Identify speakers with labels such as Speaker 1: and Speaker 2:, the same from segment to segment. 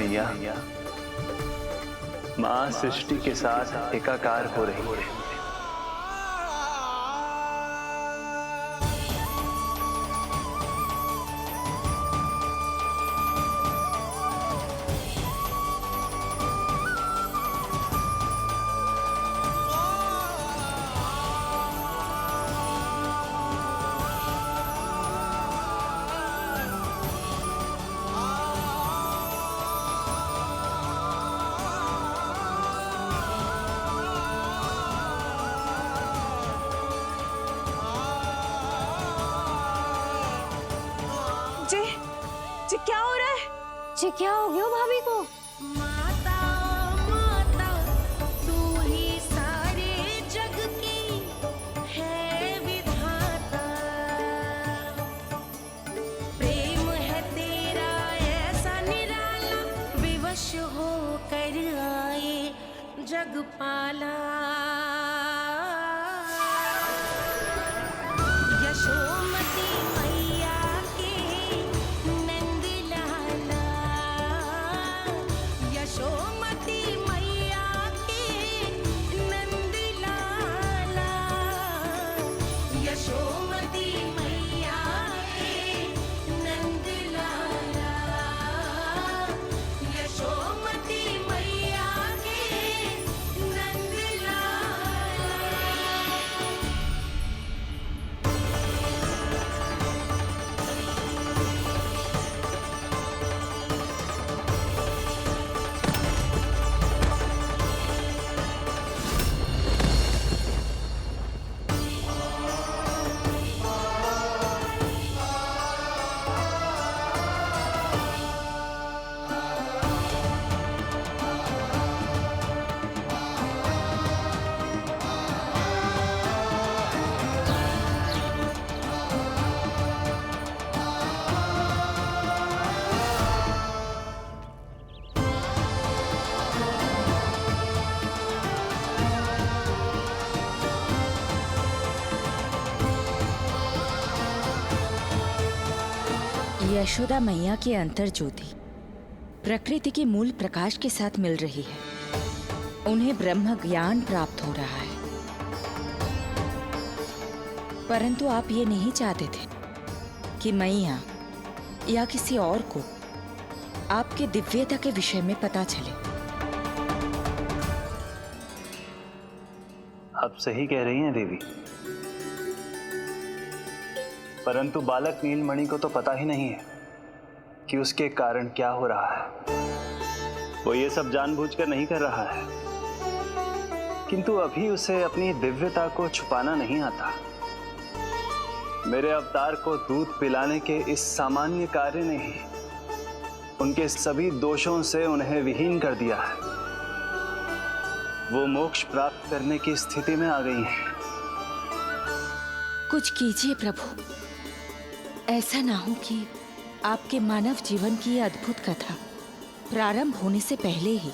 Speaker 1: मैया, माँ सृष्टि के साथ एकाकार हो रही है।
Speaker 2: जी क्या हो रहा है? जी क्या हो गया भाभी को?
Speaker 3: माता माता तू ही सारे जग की है विधाता, प्रेम है तेरा ऐसा निराला, विवश हो कर आए जग पाला। यशोमती मैया के नंद लाला, यशोमती मैया के नंद लाला, यशोमती मैया के नंद लाला, यशोमती मैया के नंद लाला।
Speaker 4: यशोदा मैया की अंतर ज्योति प्रकृति के मूल प्रकाश के साथ मिल रही है। उन्हें ब्रह्म ज्ञान प्राप्त हो रहा है, परंतु आप ये नहीं चाहते थे कि मैया या किसी और को आपके दिव्यता के विषय में पता चले।
Speaker 1: आप सही कह रही हैं देवी, परंतु बालक नीलमणि को तो पता ही नहीं है कि उसके कारण क्या हो रहा है। वो ये सब जानबूझकर नहीं कर रहा है, किंतु अभी उसे अपनी दिव्यता को छुपाना नहीं आता। मेरे अवतार को दूध पिलाने के इस सामान्य कार्य ने ही उनके सभी दोषों से उन्हें विहीन कर दिया है। वो मोक्ष प्राप्त करने की स्थिति में आ गई हैं।
Speaker 4: कुछ कीजिए प्रभु, ऐसा ना हो कि आपके मानव जीवन की ये अद्भुत कथा प्रारंभ होने से पहले ही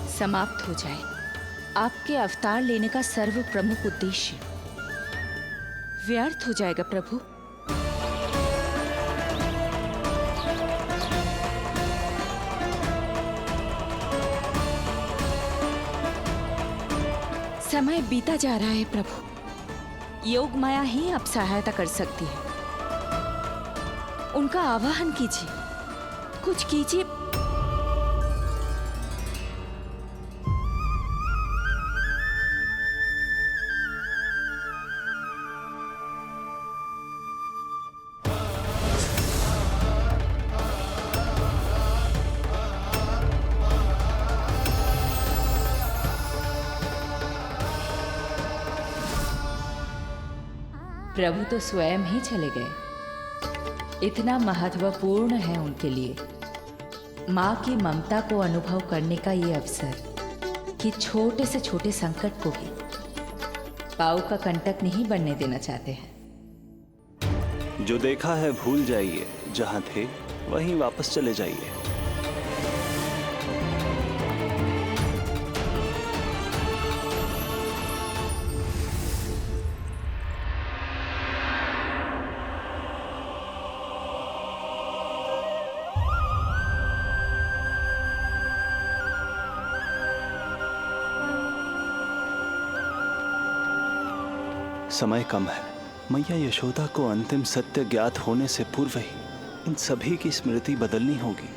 Speaker 4: समाप्त हो जाए। आपके अवतार लेने का सर्व प्रमुख उद्देश्य व्यर्थ हो जाएगा प्रभु। समय बीता जा रहा है प्रभु, योग माया ही अब सहायता कर सकती है। उनका आवाहन कीजिए, कुछ कीजिए। प्रभु तो स्वयं ही चले गए। इतना महत्वपूर्ण है उनके लिए माँ की ममता को अनुभव करने का ये अवसर कि छोटे से छोटे संकट को भी पाँव का कंटक नहीं बनने देना चाहते हैं।
Speaker 1: जो देखा है भूल जाइए, जहां थे वहीं वापस चले जाइए। समय कम है। मैया यशोदा को अंतिम सत्य ज्ञात होने से पूर्व ही इन सभी की स्मृति बदलनी होगी।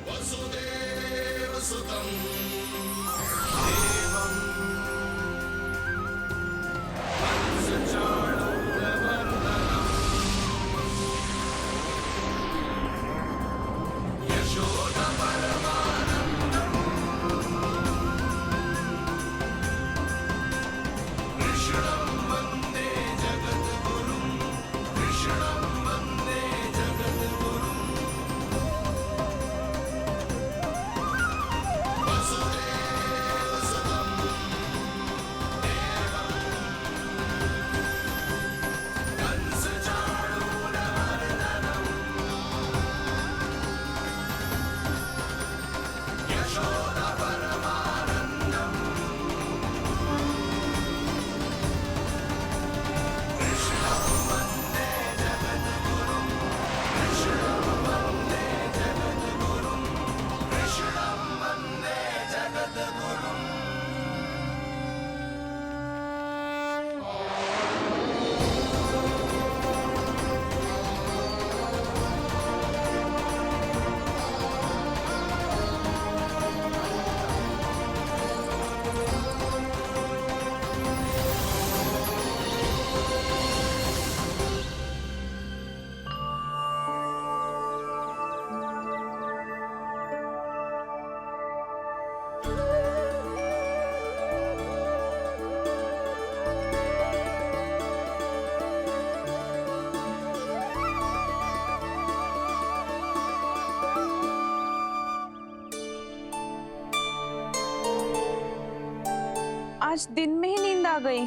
Speaker 2: आज दिन में ही नींद आ गई।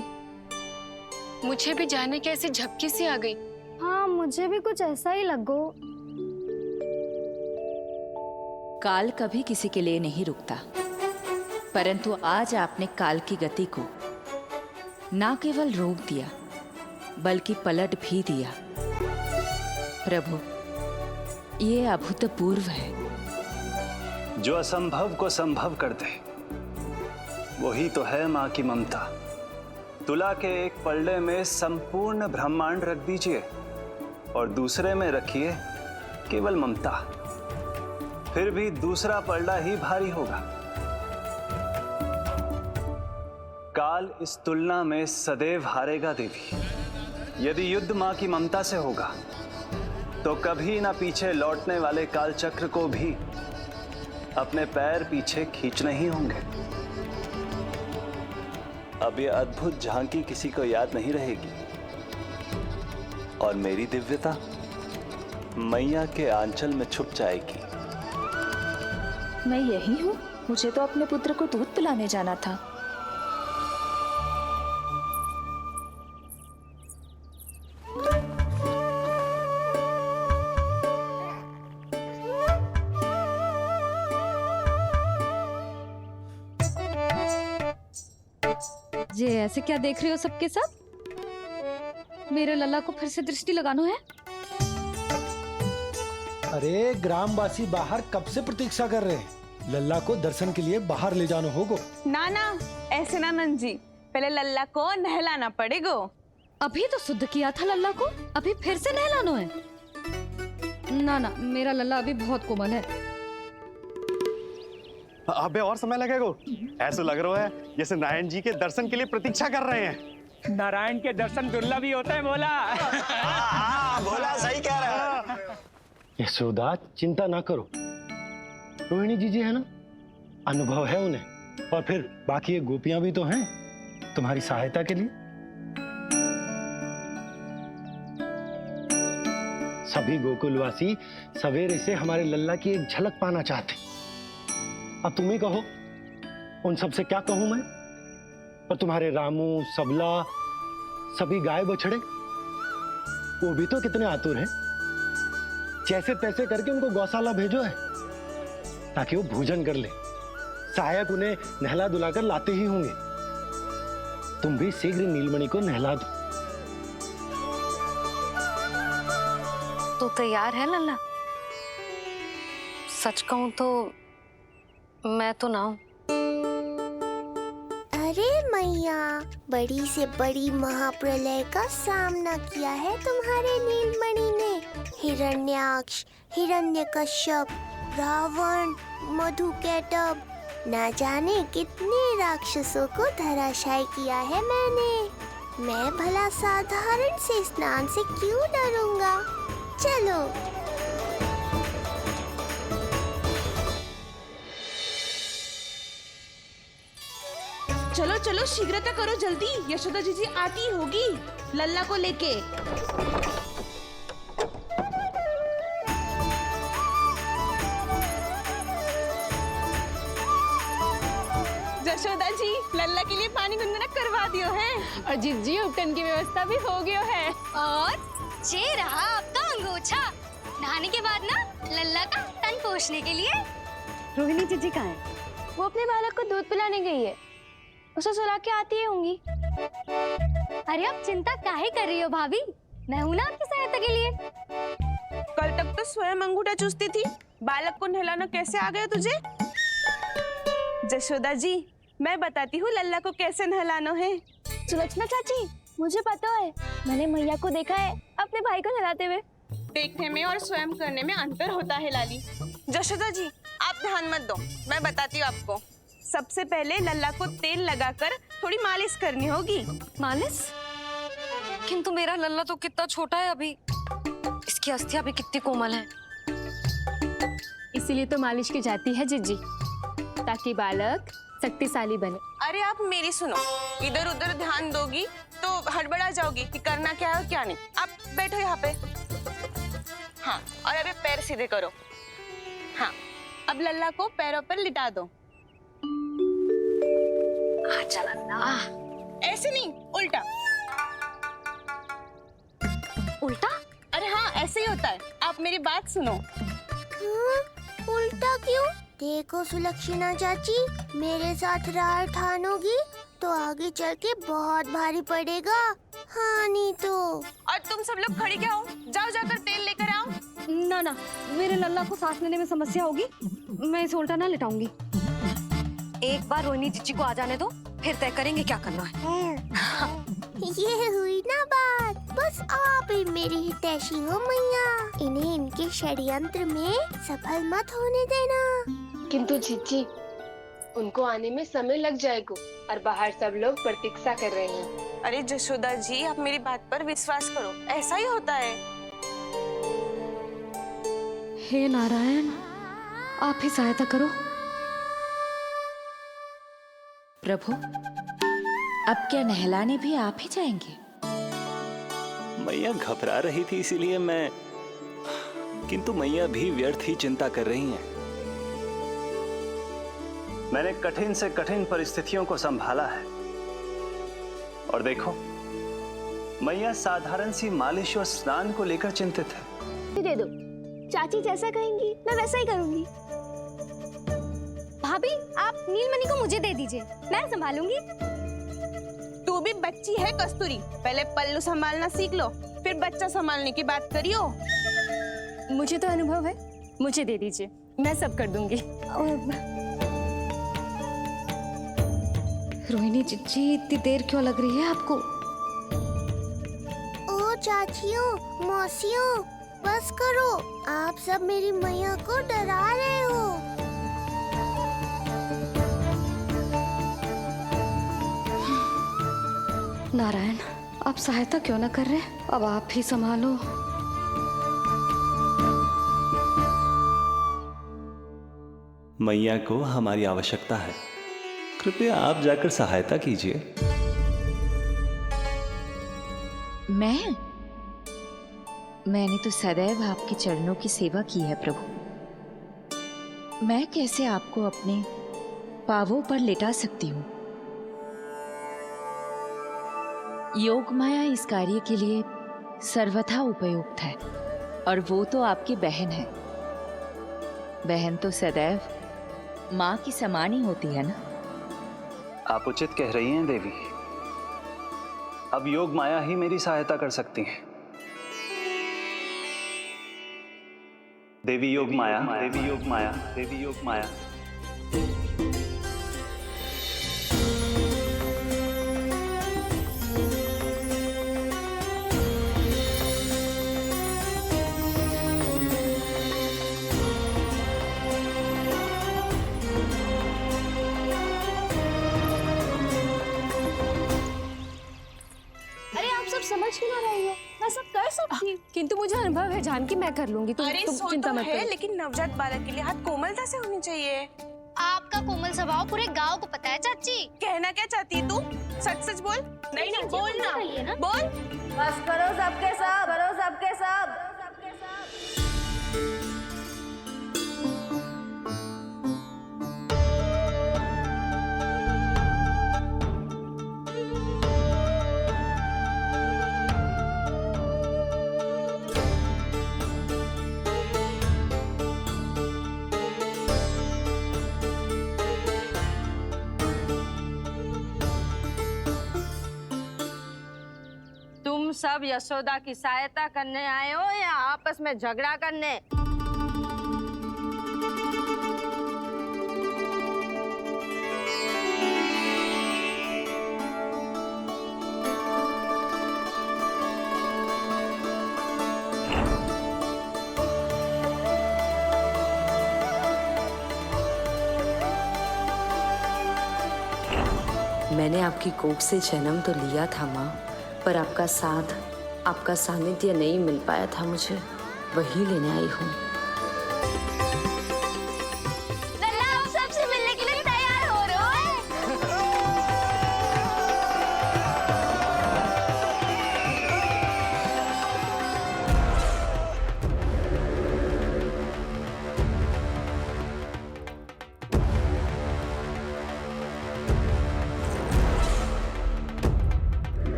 Speaker 5: मुझे भी जाने के ऐसी झपकी सी आ गई।
Speaker 6: हाँ, मुझे भी कुछ ऐसा ही लगो।
Speaker 4: काल कभी किसी के लिए नहीं रुकता, परंतु आज आपने काल की गति को ना केवल रोक दिया बल्कि पलट भी दिया। प्रभु, ये अभूतपूर्व है।
Speaker 1: जो असंभव को संभव कर दे वही तो है माँ की ममता। तुला के एक पलड़े में संपूर्ण ब्रह्मांड रख दीजिए और दूसरे में रखिए केवल ममता, फिर भी दूसरा पलड़ा ही भारी होगा। काल इस तुलना में सदैव हारेगा देवी। यदि युद्ध माँ की ममता से होगा तो कभी ना पीछे लौटने वाले काल चक्र को भी अपने पैर पीछे खींचने ही होंगे। अब ये अद्भुत झांकी किसी को याद नहीं रहेगी और मेरी दिव्यता मैया के आंचल में छुप जाएगी।
Speaker 7: मैं यही हूँ। मुझे तो अपने पुत्र को दूध पिलाने जाना था।
Speaker 6: ये ऐसे क्या देख रहे हो सबके सब? मेरे लल्ला को फिर से दृष्टि लगाना है?
Speaker 8: अरे ग्रामवासी बाहर कब से प्रतीक्षा कर रहे हैं। लल्ला को दर्शन के लिए बाहर ले जाना होगा।
Speaker 2: ना ना, ऐसे ना नंद जी, पहले लल्ला को नहलाना पड़ेगा।
Speaker 6: अभी तो शुद्ध किया था लल्ला को, अभी फिर से नहलाना है? ना ना, मेरा लल्ला अभी बहुत कोमल है।
Speaker 9: अबे और समय लगेगा। ऐसा लग रहा है जैसे नारायण जी के दर्शन के लिए प्रतीक्षा कर रहे हैं।
Speaker 10: नारायण के दर्शन दुर्लभ ही होते हैं। बोला
Speaker 9: बोला सही कह रहा है।
Speaker 8: यशोदा, चिंता ना करो। रोहिणी जी है ना, अनुभव है उन्हें, और फिर बाकी ये गोपियां भी तो हैं तुम्हारी सहायता के लिए। सभी गोकुलवासी सवेरे से हमारे लल्ला की एक झलक पाना चाहते। अब तुम ही कहो, उन सब से क्या कहूं मैं? और तुम्हारे रामू, सबला, सभी गाय बछड़े, वो भी तो कितने आतुर हैं। जैसे तैसे करके उनको गौशाला भेजो है ताकि वो भोजन कर ले। सहायक उन्हें नहला धुलाकर लाते ही होंगे। तुम भी शीघ्र नीलमणि को नहला दो।
Speaker 5: तो तैयार है लल्ला? सच कहूं तो मैं तो ना हूं।
Speaker 3: अरे मैया, बड़ी से बड़ी महाप्रलय का सामना किया है तुम्हारे नीलमणि ने। हिरण्याक्ष, हिरण्यकश्यप, रावण, मधुकैटभ, ना जाने कितने राक्षसों को धराशायी किया है मैंने। मैं भला साधारण से स्नान से क्यों डरूंगा? चलो।
Speaker 2: चलो चलो, शीघ्रता करो जल्दी, यशोदा जी आती होगी लल्ला को लेके। यशोदा जी, लल्ला के लिए पानी गुनगुना करवा दियो है।
Speaker 5: और जिज्जी उपटन की व्यवस्था भी हो गयो है।
Speaker 11: और ये रहा आपका अंगोछा। नहाने के बाद ना लल्ला का तन पोंछने के लिए।
Speaker 2: रोहिणी जीजी कहाँ है?
Speaker 11: वो अपने बालक को दूध पिलाने गई है। उसे सुला के आती ही होंगी। अरे आप चिंता काहे कर रही हो भाभी? मैं हूं ना आपकी सहायता के लिए।
Speaker 2: कल तक तो स्वयं अंगूठा चूसती थी, बालक को नहलाना कैसे आ गया तुझे? यशोदा जी, मैं बताती हूँ लल्ला को कैसे नहलाना है।
Speaker 11: सुलक्षणा चाची, मुझे पता है, मैंने मैया को देखा है अपने भाई को नहलाते हुए।
Speaker 2: देखने में और स्वयं करने में अंतर होता है लाली। यशोदा जी, आप ध्यान मत दो, मैं बताती हूँ आपको। सबसे पहले लल्ला को तेल लगाकर थोड़ी मालिश करनी होगी।
Speaker 6: मालिश? किंतु मेरा लल्ला तो कितना छोटा है अभी, इसकी अस्थियां भी कितनी कोमल है।
Speaker 5: इसीलिए तो मालिश की जाती है जिज्जी, ताकि बालक शक्तिशाली बने।
Speaker 2: अरे आप मेरी सुनो, इधर उधर ध्यान दोगी तो हड़बड़ा जाओगी कि करना क्या है और क्या नहीं। आप बैठो यहाँ पे। हाँ, और अभी पैर सीधे करो। हाँ, अब लल्ला को पैरों पर लिटा दो। ऐसे नहीं, उल्टा।
Speaker 11: उल्टा?
Speaker 2: अरे हाँ, ऐसे ही होता है। आप मेरी बात सुनो।
Speaker 3: उल्टा क्यों? देखो सुलक्षणा चाची, मेरे साथ राह ठानोगी तो आगे चल के बहुत भारी पड़ेगा। हाँ नहीं तो।
Speaker 2: और तुम सब लोग खड़ी क्या हो? जाओ जाकर तेल लेकर आओ।
Speaker 6: ना ना, मेरे लल्ला को सांस लेने में समस्या होगी, मैं इसे उल्टा ना लिटाऊंगी। एक बार रोहिणी जीजी को आ जाने दो, फिर तय करेंगे क्या करना है।
Speaker 3: ये हुई ना बात। बस आप ही मेरी हितैषी हो मैया। इन्हें इनके षड्यंत्र में सफल मत होने देना।
Speaker 5: किंतु जिज्जी, उनको आने में समय लग जाएगा और बाहर सब लोग प्रतीक्षा कर रहे हैं।
Speaker 2: अरे यशोदा जी, आप मेरी बात पर विश्वास करो, ऐसा ही होता है।
Speaker 6: हे नारायण, आप ही सहायता करो।
Speaker 4: प्रभु, अब क्या नहलाने भी आप ही जाएंगे?
Speaker 1: मैया घबरा रही थी इसीलिए मैं, किंतु मैया भी व्यर्थ ही चिंता कर रही हैं। मैंने कठिन से कठिन परिस्थितियों को संभाला है और देखो, मैया साधारण सी मालिश और स्नान को लेकर चिंतित है।
Speaker 11: दे दो, चाची जैसा कहेंगी मैं वैसा ही करूंगी। भाभी, आप नीलमणि को मुझे दे दीजिए, मैं संभालूंगी।
Speaker 2: तू भी बच्ची है कस्तूरी, पहले पल्लू संभालना सीख लो, फिर बच्चा संभालने की बात करियो।
Speaker 5: मुझे तो अनुभव है, मुझे दे दीजिए, मैं सब कर दूंगी।
Speaker 6: रोहिणी जीजी, इतनी देर क्यों लग रही है आपको?
Speaker 3: ओ चाचियों, मौसियों, बस करो। आप सब मेरी मैया को डरा रहे हो।
Speaker 6: नारायण, आप सहायता क्यों ना कर रहे? अब आप ही संभालो।
Speaker 1: मैया को हमारी आवश्यकता है, कृपया आप जाकर सहायता कीजिए।
Speaker 4: मैंने तो सदैव आपके चरणों की सेवा की है प्रभु। मैं कैसे आपको अपने पावों पर लिटा सकती हूँ? योग माया इस कार्य के लिए सर्वथा उपयुक्त है, और वो तो आपकी बहन है। बहन तो सदैव माँ की समान ही होती है ना।
Speaker 1: आप उचित कह रही हैं देवी। अब योग माया ही मेरी सहायता कर सकती हैं। देवी योग माया, देवी योग माया, देवी योग माया।
Speaker 6: किंतु मुझे अनुभव है जानकी, मैं कर लूंगी। तुम
Speaker 2: अरे सो
Speaker 6: चिंता
Speaker 2: तो
Speaker 6: मत
Speaker 2: है,
Speaker 6: करो।
Speaker 2: लेकिन नवजात बालक के लिए हाथ कोमलता से होनी चाहिए।
Speaker 11: आपका कोमल स्वभाव पूरे गांव को पता है चाची।
Speaker 2: कहना क्या चाहती है तू? सच सच बोल। नहीं नहीं बोल ना, बोल।
Speaker 4: बस करो सबके सब, करो सबके सब।
Speaker 6: तुम सब यशोदा की सहायता करने आए हो या आपस में झगड़ा करने?
Speaker 4: मैंने आपकी कोख से जन्म तो लिया था माँ, पर आपका साथ, आपका सानिध्य नहीं मिल पाया था मुझे, वही लेने आई हूँ।
Speaker 11: लल्ला आप सबसे मिलने के लिए तैयार हो रहे हो?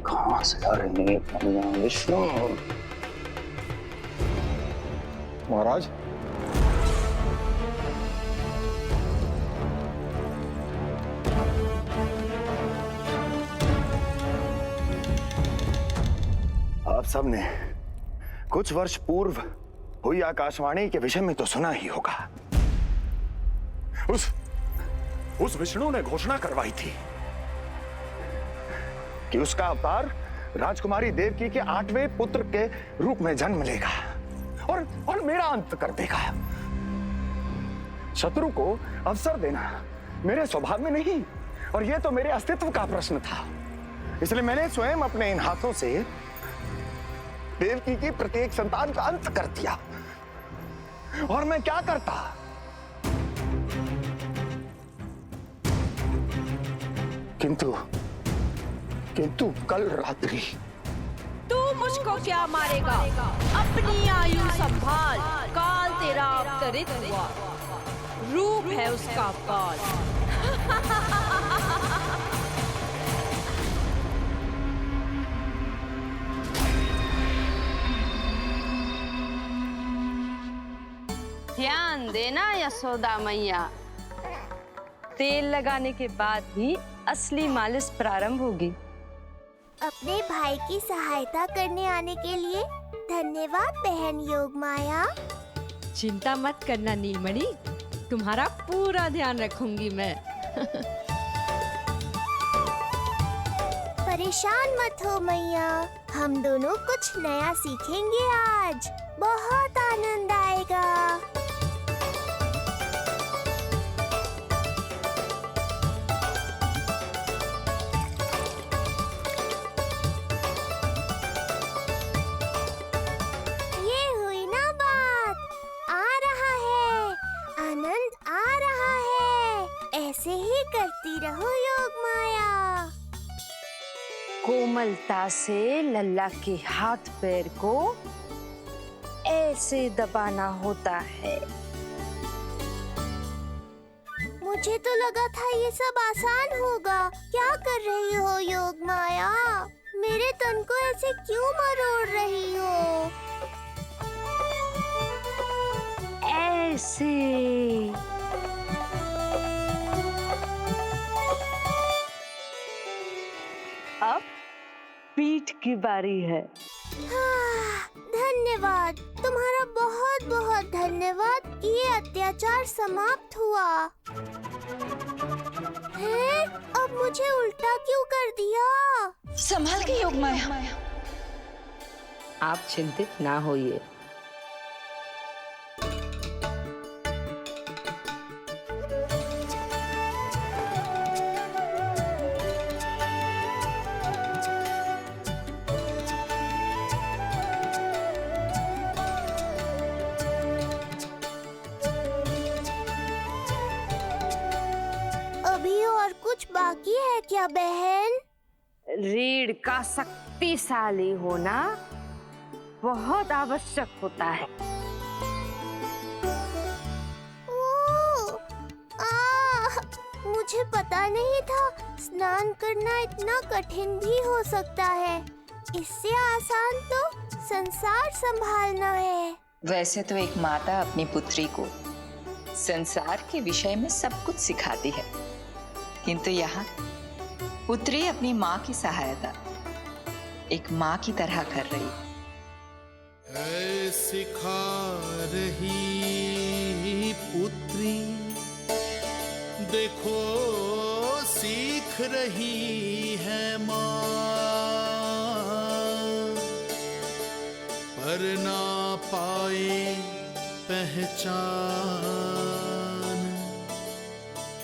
Speaker 1: कहाँ से आ रही है भगवान विष्णु?
Speaker 9: महाराज,
Speaker 12: आप सबने कुछ वर्ष पूर्व हुई आकाशवाणी के विषय में तो सुना ही होगा। उस विष्णु ने घोषणा करवाई थी कि उसका अवतार राजकुमारी देवकी के 8वें पुत्र के रूप में जन्म लेगा और मेरा अंत कर देगा। शत्रु को अवसर देना मेरे स्वभाव में नहीं, और यह तो मेरे अस्तित्व का प्रश्न था। इसलिए मैंने स्वयं अपने इन हाथों से देवकी की प्रत्येक संतान का अंत कर दिया। और मैं क्या करता? किंतु कल रात्रि
Speaker 6: तू मुझको क्या मारेगा? अपनी आयु संभाल, काल तेरा अवतरित हुआ, रूप है उसका काल। ध्यान देना यशोदा मैया, तेल लगाने के बाद ही असली मालिश प्रारंभ होगी।
Speaker 3: अपने भाई की सहायता करने आने के लिए धन्यवाद बहन योगमाया।
Speaker 6: चिंता मत करना नीलमणि, तुम्हारा पूरा ध्यान रखूंगी मैं।
Speaker 3: परेशान मत हो मैया, हम दोनों कुछ नया सीखेंगे आज। बहुत आनंद आएगा। ये हुई ना बात, आ रहा है, आनंद आ रहा है। ऐसे ही करती रहो योगमाया।
Speaker 6: कोमलता से लल्ला के हाथ पैर को ऐसे दबाना होता है।
Speaker 3: मुझे तो लगा था ये सब आसान होगा। क्या कर रही हो योगमाया? मेरे तन को ऐसे क्यों मरोड़ रही हो?
Speaker 6: ऐसे अब पीठ की बारी है।
Speaker 3: धन्यवाद, तुम्हारा बहुत बहुत धन्यवाद। ये अत्याचार समाप्त हुआ है। अब मुझे उल्टा क्यों कर दिया?
Speaker 4: संभाल के योगमाया। आप चिंतित ना होइए।
Speaker 3: और कुछ बाकी है क्या बहन?
Speaker 6: रीढ़ का शक्तिशाली होना बहुत आवश्यक होता है।
Speaker 3: मुझे पता नहीं था स्नान करना इतना कठिन भी हो सकता है। इससे आसान तो संसार संभालना है।
Speaker 4: वैसे तो एक माता अपनी पुत्री को संसार के विषय में सब कुछ सिखाती है, किंतु यहाँ पुत्री अपनी माँ की सहायता एक माँ की तरह कर रही
Speaker 13: है। सिखा रही पुत्री, देखो सीख रही है माँ, पर ना पाए पहचान,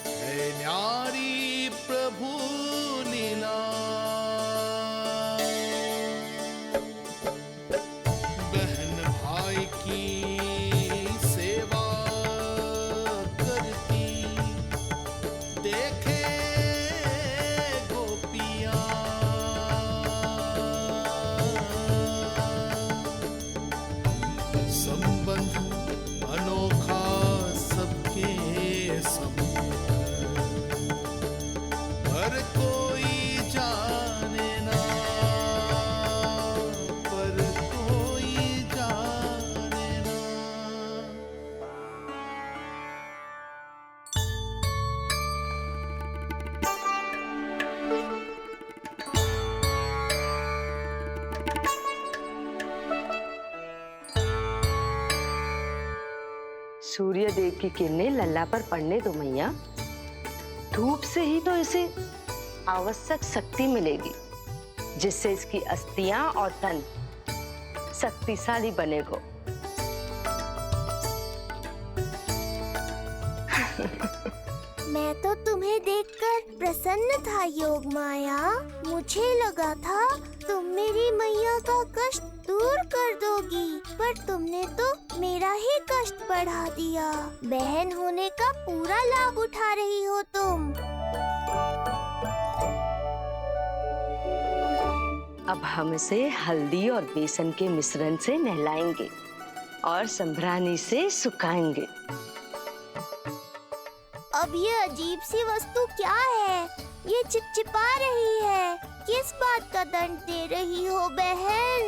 Speaker 13: है न्यारी प्रभु लीला। बहन भाई की सेवा करती, देखे गोपियाँ, संबंध अनोखा सबके सब, पर कोई जाने ना, पर कोई जाने ना।
Speaker 6: सूर्य देव की किरणें लल्ला पर पड़ने दो मैया। धूप से ही तो इसे आवश्यक शक्ति मिलेगी, जिससे इसकी अस्थियां और तन शक्तिशाली बनेगा।
Speaker 3: मैं तो तुम्हें देखकर प्रसन्न था योग माया। मुझे लगा था तुम मेरी मैया का कष्ट दूर कर दोगी, पर तुमने तो मेरा ही कष्ट बढ़ा दिया। बहन होने का पूरा लाभ उठा रही हो तुम।
Speaker 6: अब हम इसे हल्दी और बेसन के मिश्रण से नहलाएंगे और संभरानी से सुखाएंगे।
Speaker 3: अब ये अजीब सी वस्तु क्या है? ये चिपचिपा रही है। किस बात का दंड दे रही हो बहन?